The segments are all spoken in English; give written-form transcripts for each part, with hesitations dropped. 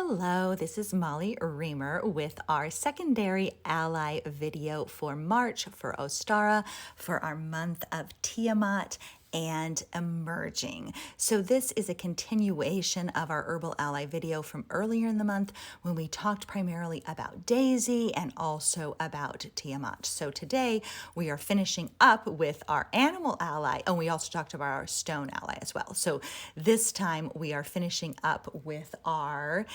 Hello, this is Molly Reamer with our secondary ally video for March for Ostara for our month of Tiamat and emerging. So this is a continuation of our Herbal Ally video from earlier in the month when we talked primarily about Daisy and also about Tiamat. So today we are finishing up with our animal ally, and we also talked about our stone ally as well. So this time we are finishing up with our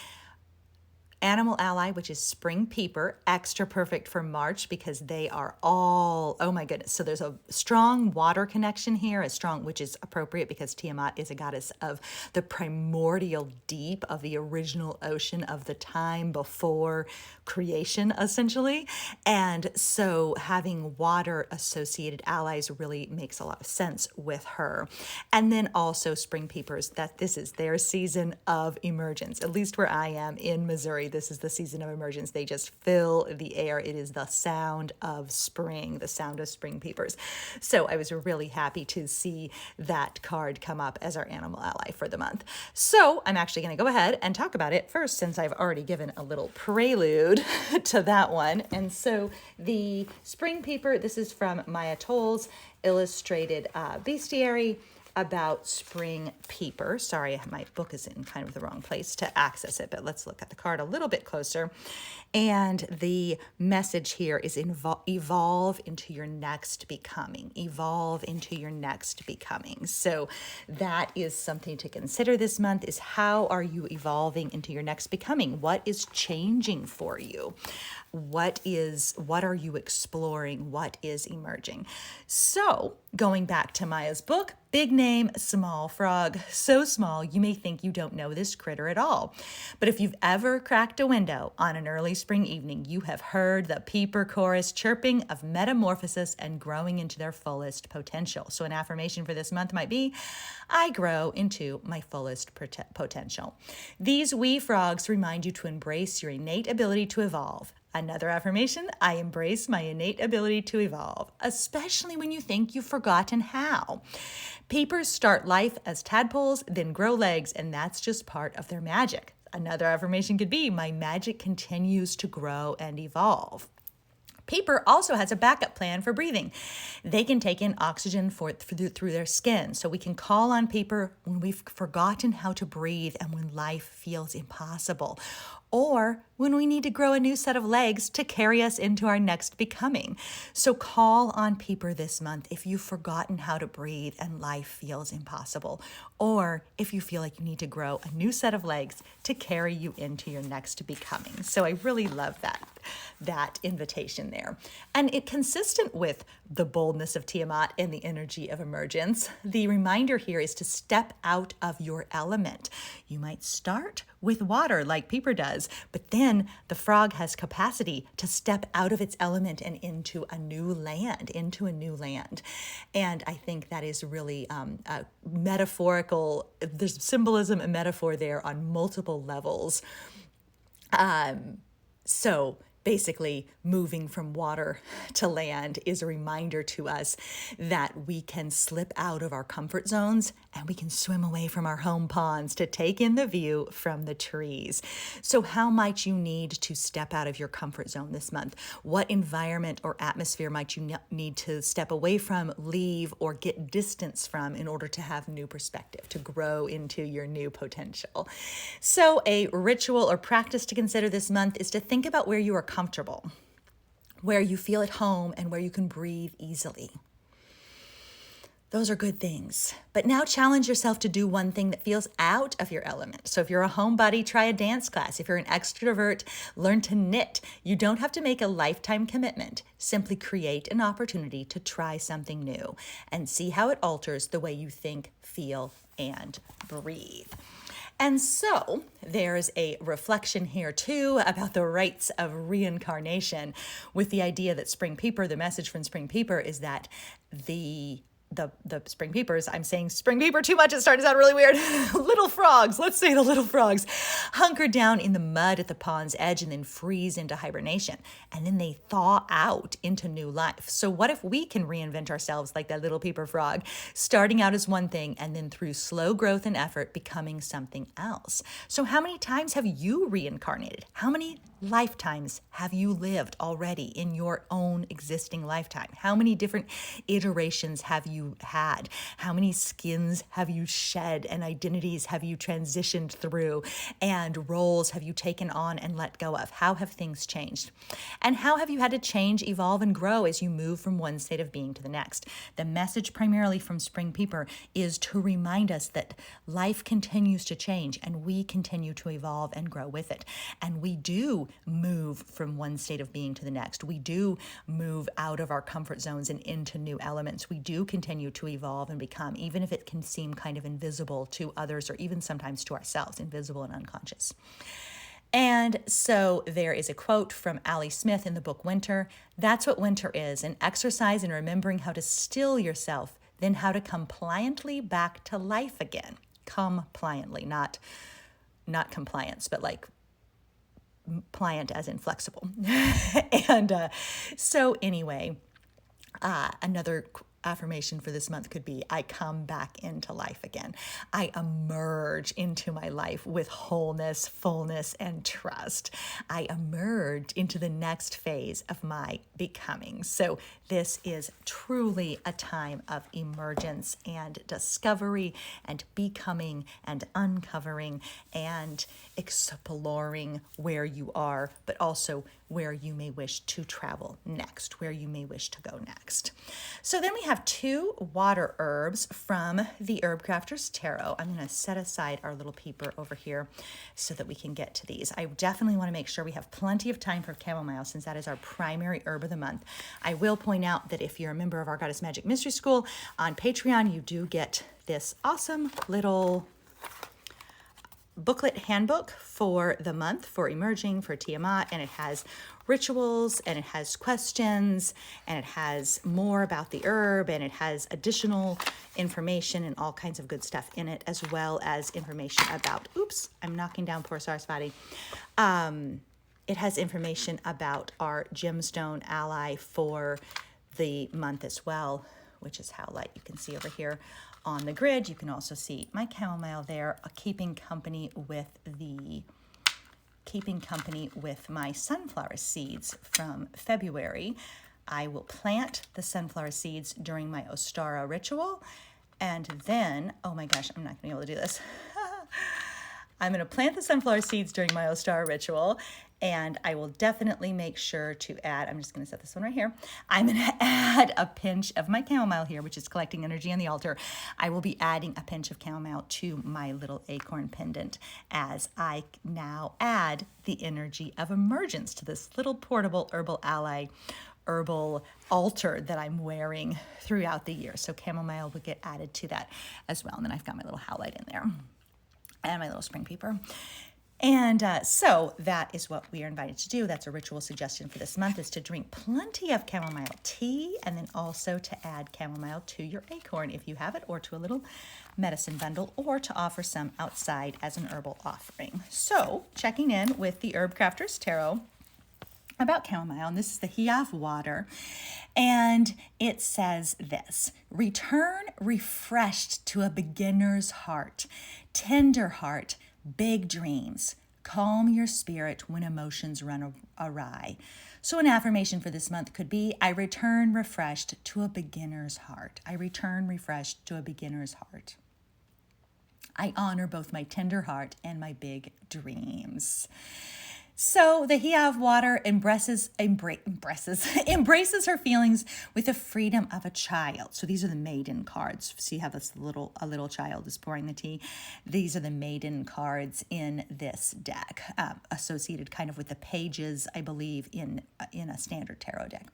animal ally, which is spring peeper, extra perfect for March because they are all, oh my goodness. So there's a strong water connection here, which is appropriate because Tiamat is a goddess of the primordial deep of the original ocean of the time before creation, essentially. And so having water associated allies really makes a lot of sense with her. And then also spring peepers, that this is their season of emergence, at least where I am in Missouri. This is the season of emergence. They just fill the air. It is the sound of spring, the sound of spring peepers. So I was really happy to see that card come up as our animal ally for the month. So I'm actually going to go ahead and talk about it first, since I've already given a little prelude to that one. And so the spring peeper, this is from Maya Toll's illustrated bestiary about spring peeper. Sorry, my book is in kind of the wrong place to access it, but let's look at the card a little bit closer. And the message here is evolve into your next becoming. Evolve into your next becoming. So that is something to consider this month, is how are you evolving into your next becoming? What is changing for you? What are you exploring? What is emerging? So going back to Maya's book, big name, small frog, so small you may think you don't know this critter at all. But if you've ever cracked a window on an early spring evening, you have heard the peeper chorus chirping of metamorphosis and growing into their fullest potential. So an affirmation for this month might be, I grow into my fullest potential. These wee frogs remind you to embrace your innate ability to evolve. Another affirmation, I embrace my innate ability to evolve, especially when you think you've forgotten how. Peepers start life as tadpoles, then grow legs, and that's just part of their magic. Another affirmation could be, my magic continues to grow and evolve. Peeper also has a backup plan for breathing. They can take in oxygen through their skin. So we can call on Peeper when we've forgotten how to breathe and when life feels impossible, or when we need to grow a new set of legs to carry us into our next becoming. So call on Peeper this month if you've forgotten how to breathe and life feels impossible, or if you feel like you need to grow a new set of legs to carry you into your next becoming. So I really love that invitation there. And it consistent with the boldness of Tiamat and the energy of emergence. The reminder here is to step out of your element. You might start with water like Peeper does, but then the frog has capacity to step out of its element and into a new land. And I think that is really a metaphorical, there's symbolism and metaphor there on multiple levels. So basically, moving from water to land is a reminder to us that we can slip out of our comfort zones and we can swim away from our home ponds to take in the view from the trees. So how might you need to step out of your comfort zone this month? What environment or atmosphere might you need to step away from, leave, or get distance from in order to have new perspective, to grow into your new potential? So a ritual or practice to consider this month is to think about where you are comfortable, where you feel at home, and where you can breathe easily. Those are good things. But now challenge yourself to do one thing that feels out of your element. So if you're a homebody, try a dance class. If you're an extrovert, learn to knit. You don't have to make a lifetime commitment. Simply create an opportunity to try something new and see how it alters the way you think, feel, and breathe. And so there's a reflection here too about the rites of reincarnation, with the idea that spring peeper, the message from spring peeper is that the the spring peepers. I'm saying spring peeper too much. It's starting to sound really weird. Little frogs. Let's say the little frogs hunker down in the mud at the pond's edge and then freeze into hibernation. And then they thaw out into new life. So what if we can reinvent ourselves like that little peeper frog, starting out as one thing and then through slow growth and effort becoming something else? So how many times have you reincarnated? How many lifetimes have you lived already in your own existing lifetime? How many different iterations have you had? How many skins have you shed and identities have you transitioned through and roles have you taken on and let go of? How have things changed? And how have you had to change, evolve, and grow as you move from one state of being to the next? The message primarily from Spring Peeper is to remind us that life continues to change and we continue to evolve and grow with it. And we do move from one state of being to the next. We do move out of our comfort zones and into new elements. We do continue to evolve and become, even if it can seem kind of invisible to others or even sometimes to ourselves, invisible and unconscious. And so there is a quote from Ali Smith in the book Winter. That's what winter is, an exercise in remembering how to still yourself, then how to come pliantly back to life again. Come pliantly, not compliance, but like pliant as in flexible. And so anyway, another affirmation for this month could be, I come back into life again. I emerge into my life with wholeness, fullness, and trust. I emerge into the next phase of my becoming. So this is truly a time of emergence and discovery and becoming and uncovering and exploring where you are, but also where you may wish to travel next, where you may wish to go next. So then we have 2 water herbs from the Herb Crafter's Tarot. I'm going to set aside our little peeper over here so that we can get to these. I definitely want to make sure we have plenty of time for chamomile since that is our primary herb of the month. I will point out that if you're a member of our Goddess Magic Mystery School on Patreon, you do get this awesome little booklet handbook for the month for emerging for Tiamat, and it has rituals and it has questions and it has more about the herb and it has additional information and all kinds of good stuff in it, as well as information about, oops, I'm knocking down poor Sarasvati. It has information about our gemstone ally for the month as well, which is how light you can see over here on the grid. You can also see my chamomile there, keeping company with my sunflower seeds from February. I will plant the sunflower seeds during my Ostara ritual, and then, oh my gosh, I'm not gonna be able to do this. I'm gonna plant the sunflower seeds during my Ostara ritual, and I will definitely make sure to add, I'm just going to set this one right here. I'm going to add a pinch of my chamomile here, which is collecting energy on the altar. I will be adding a pinch of chamomile to my little acorn pendant as I now add the energy of emergence to this little portable herbal altar that I'm wearing throughout the year. So chamomile will get added to that as well. And then I've got my little howlite in there and my little spring peeper. And so that is what we are invited to do. That's a ritual suggestion for this month, is to drink plenty of chamomile tea and then also to add chamomile to your acorn if you have it, or to a little medicine bundle, or to offer some outside as an herbal offering. So checking in with the Herb Crafter's Tarot about chamomile, and this is the Hiav water, and it says this: return refreshed to a beginner's heart, tender heart, big dreams. Calm your spirit when emotions run awry. So an affirmation for this month could be, I return refreshed to a beginner's heart. I return refreshed to a beginner's heart. I honor both my tender heart and my big dreams. So the Hiav water embraces her feelings with the freedom of a child. So these are the maiden cards. See how this a little child is pouring the tea? These are the maiden cards in this deck, associated kind of with the pages, I believe, in a standard tarot deck.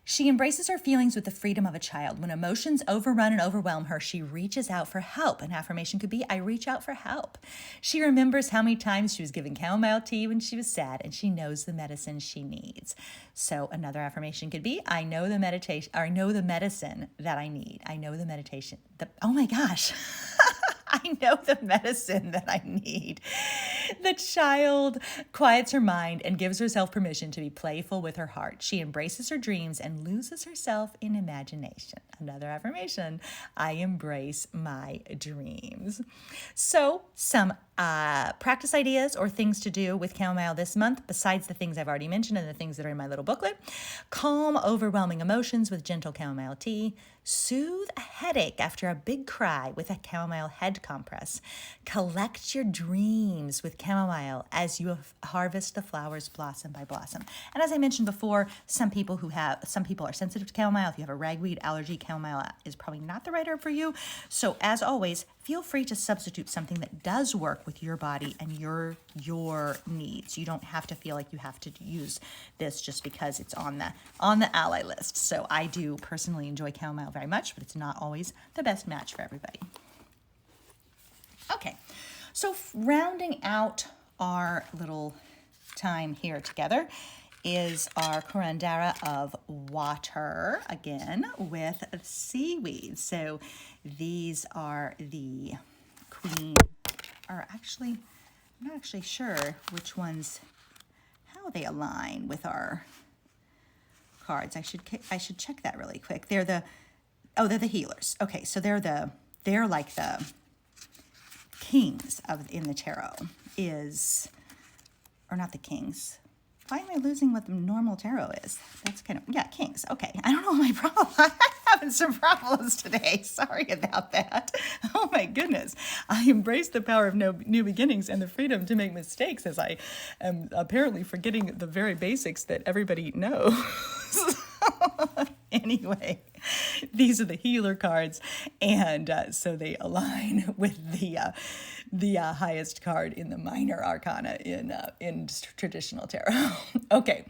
She embraces her feelings with the freedom of a child. When emotions overrun and overwhelm her, she reaches out for help. An affirmation could be, I reach out for help. She remembers how many times she was given chamomile tea when she was sad, and she knows the medicine she needs. So another affirmation could be, I know the meditation, or I know the medicine that I need. I know the meditation. Oh my gosh. I know the medicine that I need. The child quiets her mind and gives herself permission to be playful with her heart. She embraces her dreams and loses herself in imagination. Another affirmation, I embrace my dreams. So some practice ideas or things to do with chamomile this month, besides the things I've already mentioned and the things that are in my little booklet. Calm overwhelming emotions with gentle chamomile tea. Soothe a headache after a big cry with a chamomile head compress. Collect your dreams with chamomile as you harvest the flowers blossom by blossom. And as I mentioned before, some people are sensitive to chamomile. If you have a ragweed allergy, chamomile is probably not the right herb for you. So as always, feel free to substitute something that does work with your body and your needs. You don't have to feel like you have to use this just because it's on the ally list. So I do personally enjoy chamomile very much, but it's not always the best match for everybody. Okay, so rounding out our little time here together is our curandera of water, again, with seaweed. So these are the queen, or actually, I'm not actually sure which ones, how they align with our cards. I should check that really quick. They're the healers. Okay, so they're like the kings in the tarot or not the kings. Why am I losing what the normal tarot is? That's kings. Okay, I don't know my problem. I'm having some problems today. Sorry about that. Oh my goodness. I embrace the power of new beginnings and the freedom to make mistakes, as I am apparently forgetting the very basics that everybody knows. Anyway, these are the healer cards, and so they align with the highest card in the minor arcana in traditional tarot. Okay,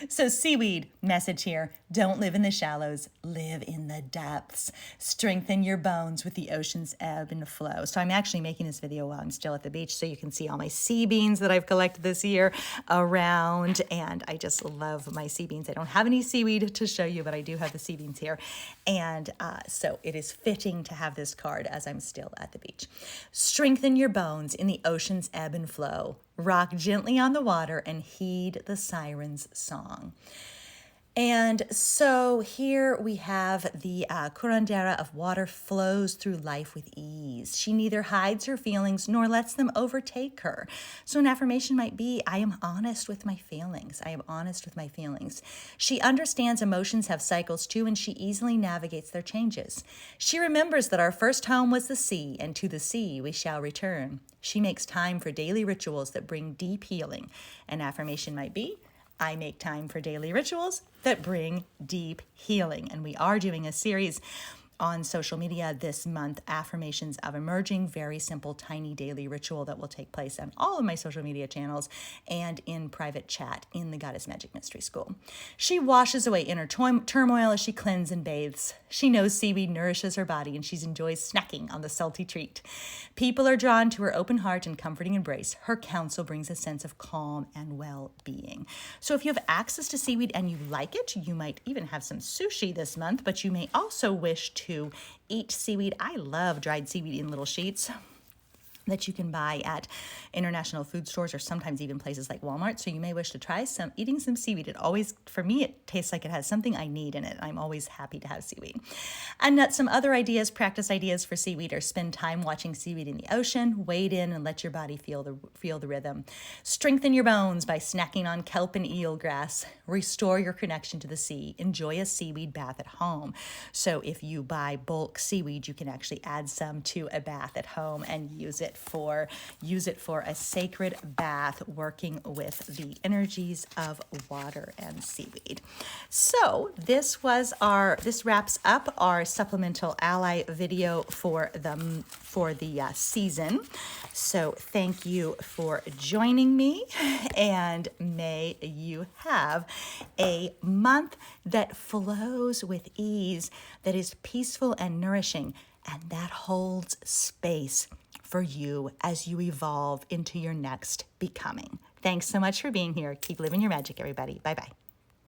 so seaweed message here: don't live in the shallows, live in the depths. Strengthen your bones with the ocean's ebb and flow. So I'm actually making this video while I'm still at the beach, so you can see all my sea beans that I've collected this year around, and I just love my sea beans. I don't have any seaweed to show you, but I do have the sea beans here, and so it is fitting to have this card as I'm still at the beach. Strengthen your bones in the ocean's ebb and flow. Rock gently on the water and heed the siren's song. And so here we have the curandera of water flows through life with ease. She neither hides her feelings nor lets them overtake her. So an affirmation might be, I am honest with my feelings. I am honest with my feelings. She understands emotions have cycles too, and she easily navigates their changes. She remembers that our first home was the sea, and to the sea we shall return. She makes time for daily rituals that bring deep healing. An affirmation might be, I make time for daily rituals that bring deep healing. And we are doing a series on social media this month, Affirmations of Emerging, very simple, tiny daily ritual that will take place on all of my social media channels and in private chat in the Goddess Magic Mystery School. She washes away inner turmoil as she cleanses and bathes. She knows seaweed nourishes her body, and she enjoys snacking on the salty treat. People are drawn to her open heart and comforting embrace. Her counsel brings a sense of calm and well-being. So if you have access to seaweed and you like it, you might even have some sushi this month, but you may also wish to eat seaweed. I love dried seaweed in little sheets that you can buy at international food stores or sometimes even places like Walmart. So you may wish to try eating some seaweed. It always, for me, it tastes like it has something I need in it. I'm always happy to have seaweed. And some other ideas, practice ideas for seaweed are spend time watching seaweed in the ocean, wade in and let your body feel the rhythm. Strengthen your bones by snacking on kelp and eelgrass. Restore your connection to the sea. Enjoy a seaweed bath at home. So if you buy bulk seaweed, you can actually add some to a bath at home and use it for a sacred bath, working with the energies of water and seaweed. So this wraps up our supplemental ally video for the season. So thank you for joining me, and may you have a month that flows with ease, that is peaceful and nourishing, and that holds space for you as you evolve into your next becoming. Thanks so much for being here. Keep living your magic, everybody. Bye-bye.